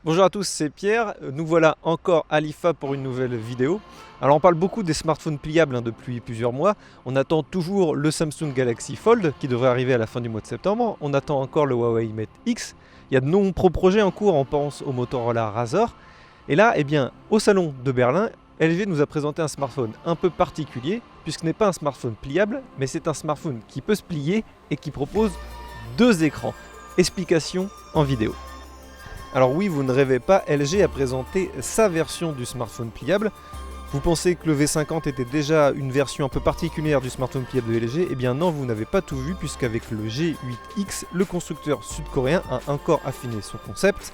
Bonjour à tous, c'est Pierre. Nous voilà encore à l'IFA pour une nouvelle vidéo. Alors on parle beaucoup des smartphones pliables depuis plusieurs mois. On attend toujours le Samsung Galaxy Fold qui devrait arriver à la fin du mois de septembre. On attend encore le Huawei Mate X. Il y a de nombreux projets en cours, on pense au Motorola Razr. Et là, au salon de Berlin, LG nous a présenté un smartphone un peu particulier, puisque ce n'est pas un smartphone pliable, mais c'est un smartphone qui peut se plier et qui propose deux écrans. Explication en vidéo. Alors oui, vous ne rêvez pas, LG a présenté sa version du smartphone pliable. Vous pensez que le V50 était déjà une version un peu particulière du smartphone pliable de LG? Eh bien non, vous n'avez pas tout vu, puisqu'avec le G8X, le constructeur sud-coréen a encore affiné son concept.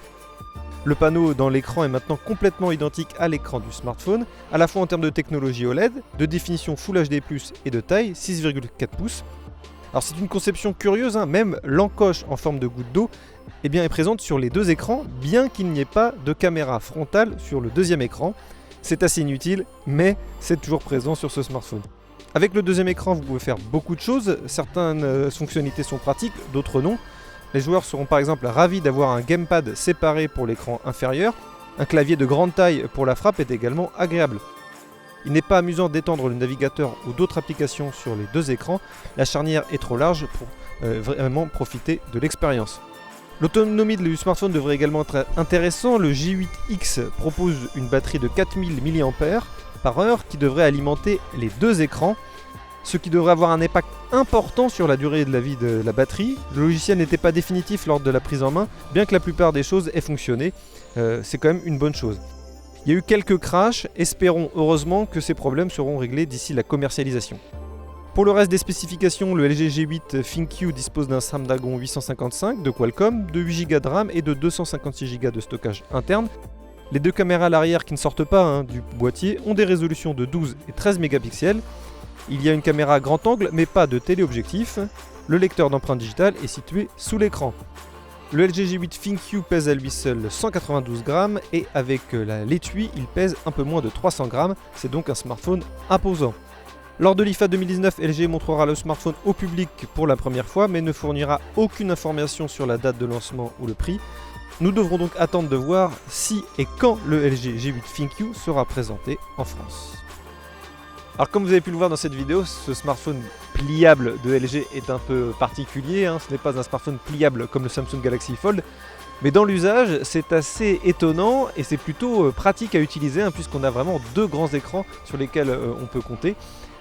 Le panneau dans l'écran est maintenant complètement identique à l'écran du smartphone, à la fois en termes de technologie OLED, de définition Full HD+, et de taille, 6,4 pouces. Alors c'est une conception curieuse, même l'encoche en forme de goutte d'eau est présente sur les deux écrans, bien qu'il n'y ait pas de caméra frontale sur le deuxième écran. C'est assez inutile, mais c'est toujours présent sur ce smartphone. Avec le deuxième écran, vous pouvez faire beaucoup de choses. Certaines fonctionnalités sont pratiques, d'autres non. Les joueurs seront par exemple ravis d'avoir un gamepad séparé pour l'écran inférieur. Un clavier de grande taille pour la frappe est également agréable. Il n'est pas amusant d'étendre le navigateur ou d'autres applications sur les deux écrans. La charnière est trop large pour vraiment profiter de l'expérience. L'autonomie du smartphone devrait également être intéressant. Le J8X propose une batterie de 4000 mAh qui devrait alimenter les deux écrans, ce qui devrait avoir un impact important sur la durée de la vie de la batterie. Le logiciel n'était pas définitif lors de la prise en main, bien que la plupart des choses aient fonctionné. C'est quand même une bonne chose. Il y a eu quelques crashs, espérons heureusement que ces problèmes seront réglés d'ici la commercialisation. Pour le reste des spécifications, le LG G8 ThinQ dispose d'un Snapdragon 855 de Qualcomm, de 8 Go de RAM et de 256 Go de stockage interne. Les deux caméras à l'arrière qui ne sortent pas du boîtier ont des résolutions de 12 et 13 mégapixels. Il y a une caméra à grand angle mais pas de téléobjectif. Le lecteur d'empreintes digitales est situé sous l'écran. Le LG G8 ThinQ pèse à lui seul 192 grammes et avec l'étui, il pèse un peu moins de 300 grammes. C'est donc un smartphone imposant. Lors de l'IFA 2019, LG montrera le smartphone au public pour la première fois, mais ne fournira aucune information sur la date de lancement ou le prix. Nous devrons donc attendre de voir si et quand le LG G8 ThinQ sera présenté en France. Alors comme vous avez pu le voir dans cette vidéo, ce smartphone pliable de LG est un peu particulier. Ce n'est pas un smartphone pliable comme le Samsung Galaxy Fold, mais dans l'usage, c'est assez étonnant et c'est plutôt pratique à utiliser puisqu'on a vraiment deux grands écrans sur lesquels on peut compter.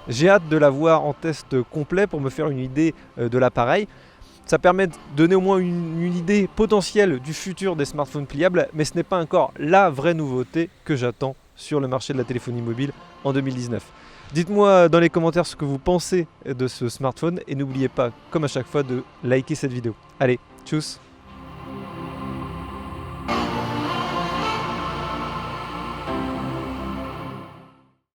J'ai hâte de l'avoir en test complet pour me faire une idée de l'appareil. Ça permet de donner au moins une idée potentielle du futur des smartphones pliables, mais ce n'est pas encore la vraie nouveauté que j'attends sur le marché de la téléphonie mobile en 2019. Dites-moi dans les commentaires ce que vous pensez de ce smartphone et n'oubliez pas, comme à chaque fois, de liker cette vidéo. Allez, tchuss!